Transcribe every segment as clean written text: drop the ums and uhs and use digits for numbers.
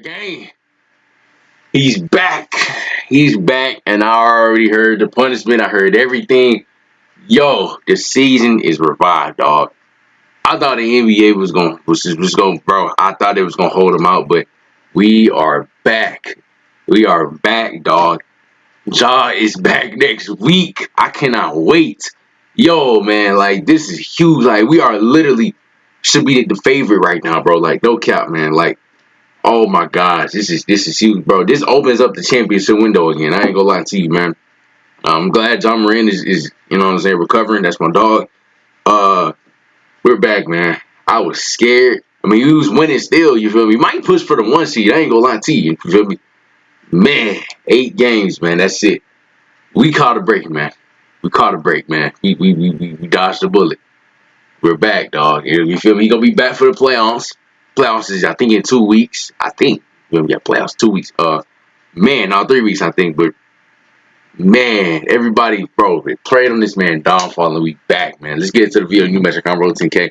Game. He's back. He's back, and I already heard the punishment. I heard everything. Yo, the season is revived, dog. I thought the NBA was going, bro. I thought it was gonna hold them out, but we are back. We are back, dog. Ja is back next week. I cannot wait. Yo, man, like this is huge. Like we are literally should be the favorite right now, bro. Like no cap, man. Like. Oh my gosh, this is huge, bro. This opens up the championship window again. I ain't gonna lie to you, man. I'm glad John Morant is you know what I'm saying, recovering. That's my dog. We're back, man. I was scared. I mean, he was winning still, you feel me? Might push for the 1 seed. I ain't gonna lie to you, you feel me? Man, 8 games, man. That's it. We caught a break, man. We caught a break, man. We dodged the bullet. We're back, dog. You feel me? He gonna be back for the playoffs. Playoffs is, I think, in 2 weeks. I think we're gonna get playoffs 2 weeks. Man, now 3 weeks, I think. But man, everybody, bro, they prayed on this man downfall, and we back, man. Let's get into the video. New Metric on Road 10K.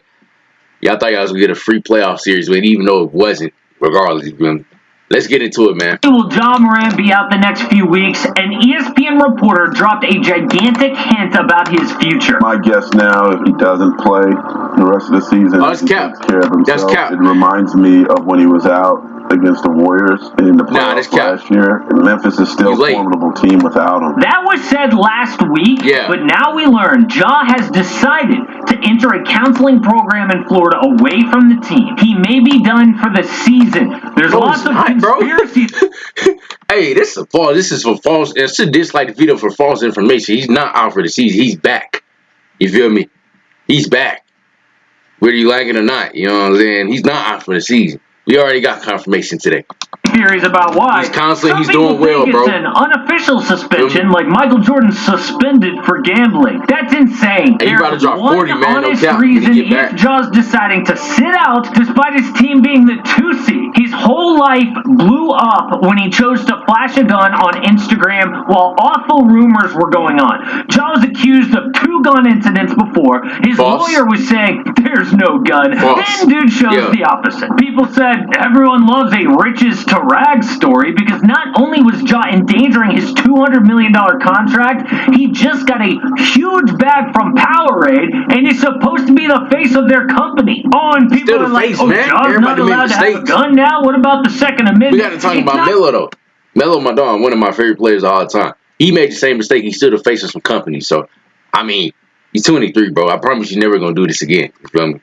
Y'all thought y'all was gonna get a free playoff series, but even though it wasn't, regardless, you feel me? Let's get into it, man. Will John Morant be out the next few weeks? An ESPN reporter dropped a gigantic hint about his future. My guess now, if he doesn't play the rest of the season, that's cap. Takes care of himself. That's cap. It reminds me of when he was out against the Warriors in the playoffs last year. And Memphis is still a formidable team without him. That was said last week, but now we learn Ja has decided to enter a counseling program in Florida away from the team. He may be done for the season. There's lots of conspiracies. Hey, this is for false. I should dislike the video for false information. He's not out for the season. He's back. You feel me? He's back. Whether you like it or not, you know what I'm saying? He's not out for the season. We already got confirmation today. Theories about why. He's counseling. He's doing well, bro. It's an unofficial suspension, like Michael Jordan suspended for gambling. That's insane. Hey, you about to drop 40, man. Honest reason if Ja's deciding to sit out despite his team being the 2 seed. His whole life blew up when he chose to flash a gun on Instagram while awful rumors were going on. Ja was accused of 2 gun incidents before. His lawyer was saying, there's no gun. Then dude shows the opposite. People said everyone loves a riches to rags story because not only was Ja endangering his $200 million contract, he just got a huge bag from Powerade and is supposed to be the face of their company. Oh, and people are like, oh, Ja's not allowed to have a gun now? What about the Second Amendment? We got to talk about Melo, though. Melo, my dog, one of my favorite players of all time. He made the same mistake. He's still the face of some companies. So, I mean, he's 23, bro. I promise you're never going to do this again. You feel me?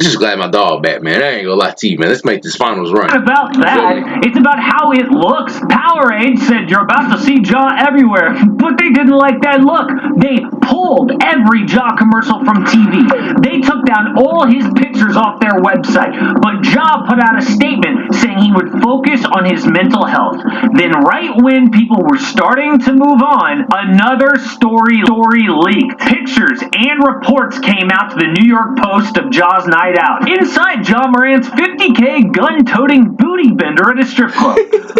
I'm just glad my dog back, man. I ain't gonna lie to you, man. Let's make this finals run. It's about that. It's about how it looks. Powerade said you're about to see Ja everywhere, but they didn't like that look. They pulled every Ja commercial from TV. They took down all his pictures off their website, but Ja put out a statement saying he would focus on his mental health. Then right when people were starting to move on, another story leaked. Pictures and reports came out to the New York Post of Ja's night out. Inside Ja Morant's $50K gun-toting booty bender at a strip club.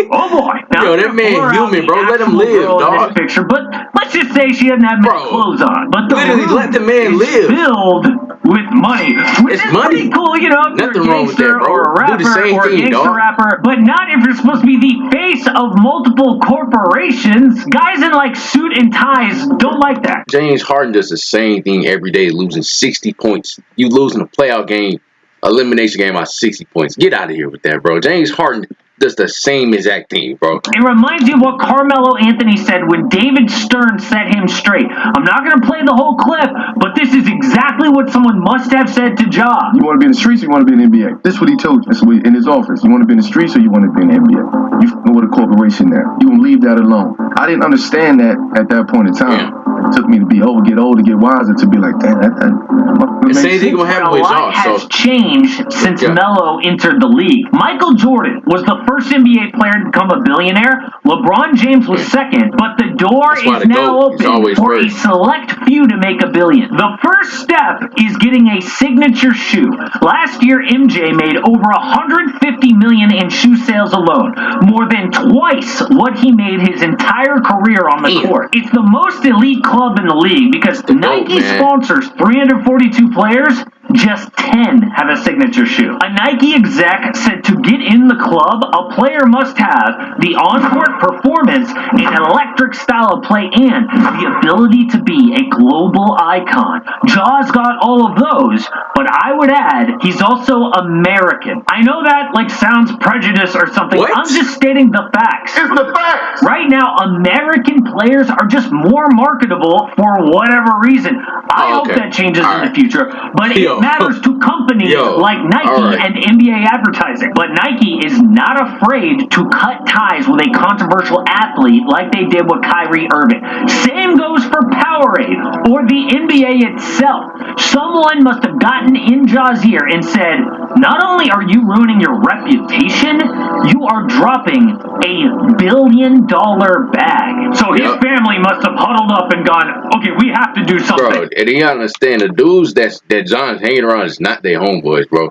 Oh boy. Now, yo, that man human, bro. Let him live, dog. Picture, but let's just say she doesn't have many clothes on. But the literally let the man live. Filled with money. It's money. Pretty cool, you know, if nothing you're a wrong with that, bro. or a rapper do the same or a thing, gangster rapper, but not if you're supposed to be the face of multiple corporations. Guys in like suit and ties don't like that. James Harden does the same thing every day, losing 60 points. You losing a playoff game, elimination game by 60 points. Get out of here with that, bro. James Harden does the same exact thing, bro. It reminds you of what Carmelo Anthony said when David Stern set him straight. I'm not going to play the whole clip, but this is exactly what someone must have said to Ja. You want to be in the streets or you want to be in the NBA? This is what he told you. This is what in his office. You want to be in the streets or you want to be in the NBA? You f***ing with a corporation now. You can leave that alone. I didn't understand that at that point in time. It took me to get older, get wiser, to be like, damn, the same thing gonna happen with Ja. A lot has changed since Melo entered the league. Michael Jordan was the first NBA player to become a billionaire. LeBron James was second, but the door is now open for a select few to make $1 billion. The first step is getting a signature shoe. Last year, MJ made over $150 million in shoe sales alone, more than twice what he made his entire career on the court. It's the most elite club in the league because Nike sponsors 342 players just 10 have a signature shoe. A Nike exec said to get in the club, a player must have the on-court performance, an electric style of play, and the ability to be a global icon. Ja's got all of those, but I would add, he's also American. I know that sounds prejudice or something. What? I'm just stating the facts. It's the facts. Right now, American players are just more marketable for whatever reason. I hope that changes in the future, but it matters to companies like Nike and NBA advertising. But Nike is not afraid to cut ties with a controversial athlete like they did with Kyrie Irving. Same goes for Powerade or the NBA itself. Someone must have gotten in Ja's ear and said, not only are you ruining your reputation, you are dropping $1 billion bag. So his family must have huddled up and gone, okay, we have to do something. Bro, and you understand, the dudes that John's hanging around is not their homeboys, bro.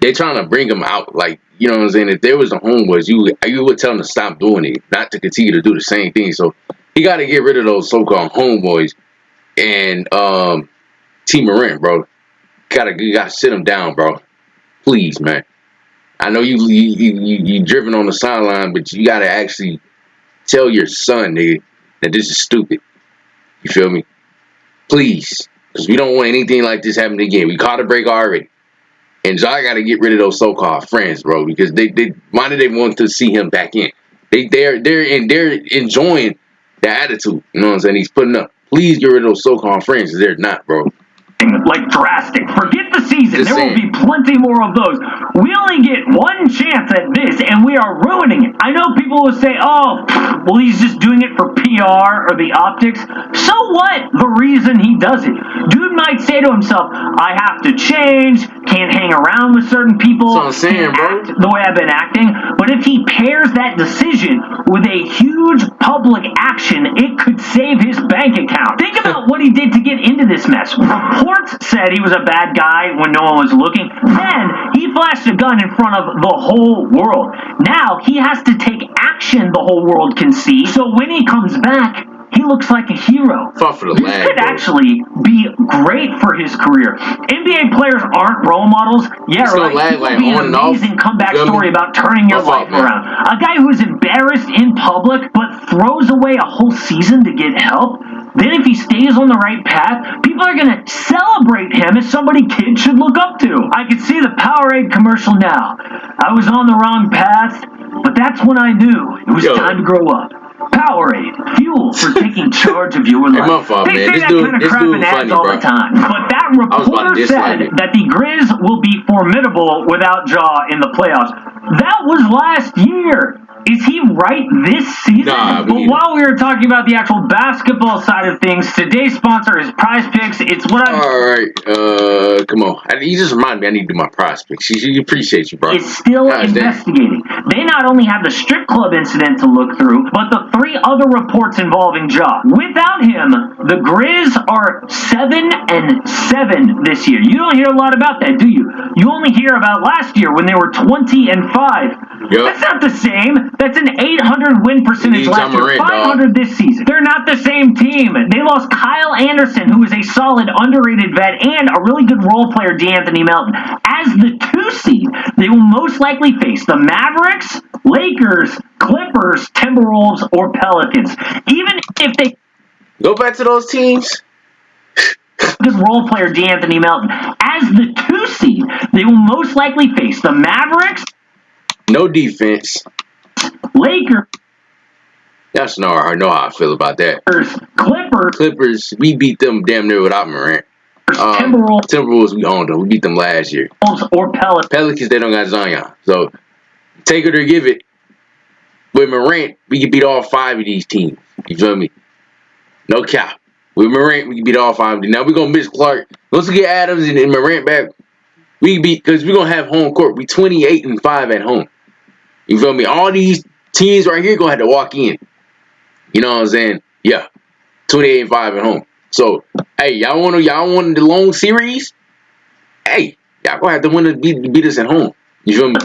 They trying to bring them out. You know what I'm saying? If there was a homeboys, you would tell them to stop doing it, not to continue to do the same thing. So he got to get rid of those so-called homeboys and T. Morant, bro. You gotta sit them down, bro. Please, man. I know you driven on the sideline, but you gotta actually tell your son, nigga, that this is stupid. You feel me? Please, because we don't want anything like this happening again. We caught a break already, and Ja got to get rid of those so-called friends, bro. Because why did they want to see him back in? They're enjoying the attitude. You know what I'm saying? He's putting up. Please get rid of those so-called friends, because they're not, bro. Drastic. Forget the season. There will be plenty more of those. We only get one chance at this, and we are ruining it. I know people will say, oh, well, he's just doing it for PR or the optics. So what? The reason he does it. Dude might say to himself, I have to change, can't hang around with certain people, that's what I'm saying, bro. act the way I've been acting. But if he pairs that decision with a huge public action, it could save his bank account. Think about what he did to get into this mess. Reports said he was a bad guy when no one was looking. Then he flashed a gun in front of the whole world. Now he has to take action the whole world can see. So when he comes back, he looks like a hero. This could actually be great for his career. NBA players aren't role models. Yeah, right. It would be an amazing comeback story about turning your life around. A guy who's embarrassed in public but throws away a whole season to get help. Then if he stays on the right path, people are going to celebrate him as somebody kids should look up to. I can see the Powerade commercial now. I was on the wrong path, but that's when I knew it was time to grow up. Powerade, fuel for taking charge of your life. They say that kind of crap in ads all the time. But that reporter said that the Grizz will be formidable without Ja in the playoffs. That was last year. Is he right this season? But while we were talking about the actual basketball side of things, today's sponsor is Prize Picks. It's what I'm... All right, come on. You just reminded me I need to do my Prize Picks. She appreciates you, bro. Is still investigating. They not only have the strip club incident to look through, but the 3 other reports involving Ja. Without him, the Grizz are 7-7 this year. You don't hear a lot about that, do you? You only hear about last year when they were 20-5. That's not the same. That's an 800 win percentage last year, 500 this season. They're not the same team. They lost Kyle Anderson, who is a solid, underrated vet, and a really good role player, DeAnthony Melton. As the 2 seed, they will most likely face the Mavericks, Lakers, Clippers, Timberwolves, or Pelicans. Even if they go back to those teams. Good role player, DeAnthony Melton. As the 2 seed, they will most likely face the Mavericks. No defense. Lakers. That's no, I know how I feel about that. Clippers. We beat them damn near without Morant. Timberwolves, we owned them. We beat them last year. Or Pelicans, they don't got Zion. So, take it or give it. With Morant, we can beat all 5 of these teams. You feel me? No cap. With Morant, we can beat all 5 of them. Now, we're going to miss Clark. Once we get Adams and Morant back, we beat, because we're going to have home court. We 28-5 at home. You feel me? All these teams right here going to have to walk in. You know what I'm saying? Yeah. 28-5 at home. So, hey, y'all want the long series? Hey, y'all going to have to win beat us at home. You feel me?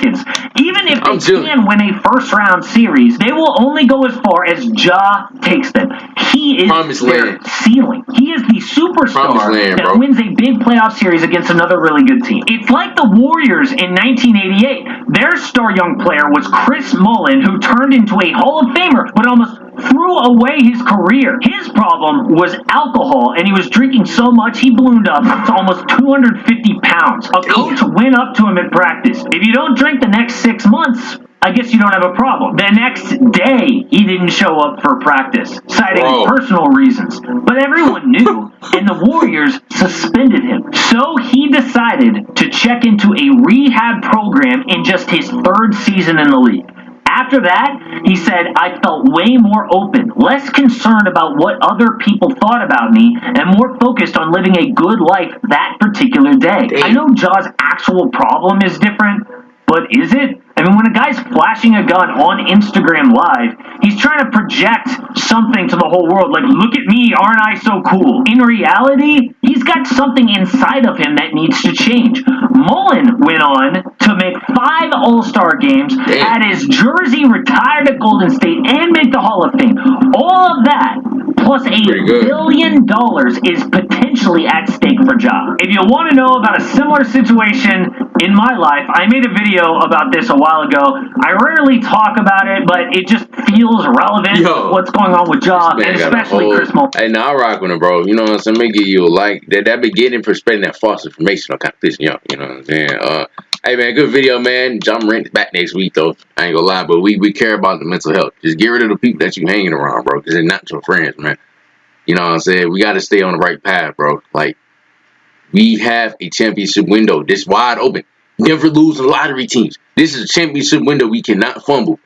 Even if I'm they chilling. can win a first-round series, they will only go as far as Ja takes them. He is Promised their land. ceiling. He is the superstar Promised land, that bro. wins a big playoff series against another really good team. It's like the Warriors in 1988. Their star young player was Chris Mullin, who turned into a Hall of Famer, but almost threw away his career. His problem was alcohol, and he was drinking so much he ballooned up to almost 250 pounds. A coach went up to him at practice. If you don't drink the next 6 months, I guess you don't have a problem. The next day, he didn't show up for practice, citing personal reasons. But everyone knew, and the Warriors suspended him. So he decided to check into a rehab program in just his 3rd season in the league. After that, he said, I felt way more open, less concerned about what other people thought about me, and more focused on living a good life that particular day. I know Ja's actual problem is different, but is it? I mean, when a guy's flashing a gun on Instagram Live, he's trying to project something to the whole world, like, look at me, aren't I so cool? In reality, he's got something inside of him that needs to change. Mullen went on to make 5 All-Star games, had his jersey retired at Golden State, and make the Hall of Fame. All of that, plus $1 billion is potentially at stake for Ja. If you want to know about a similar situation in my life, I made a video about this a while ago. I rarely talk about it, but it just feels relevant. What's going on with Ja, and especially Chris Mullin. Hey, now I rock with him, bro. You know what I'm saying? Let me give you a like. That beginning for spreading that false information on kind of pissing you off. You know what I'm saying? Hey, man, good video, man. Ja Morant back next week, though. I ain't gonna lie, but we care about the mental health. Just get rid of the people that you hanging around, bro, because they're not your friends, man. You know what I'm saying? We got to stay on the right path, bro. Like, we have a championship window. This wide open. Never lose the lottery teams. This is a championship window we cannot fumble.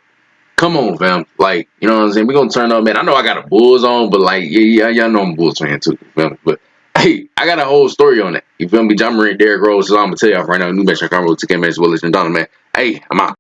Come on, fam. Like, you know what I'm saying? We're going to turn up, man. I know I got a Bulls on, but, like, yeah, y'all know I'm a Bulls fan, too. Fam. But, hey, I got a whole story on that. You feel me? Ja Morant, Derrick Rose, so I'm going to tell y'all right now. New Mexico Conroe took him as well as Madonna, man. Hey, I'm out.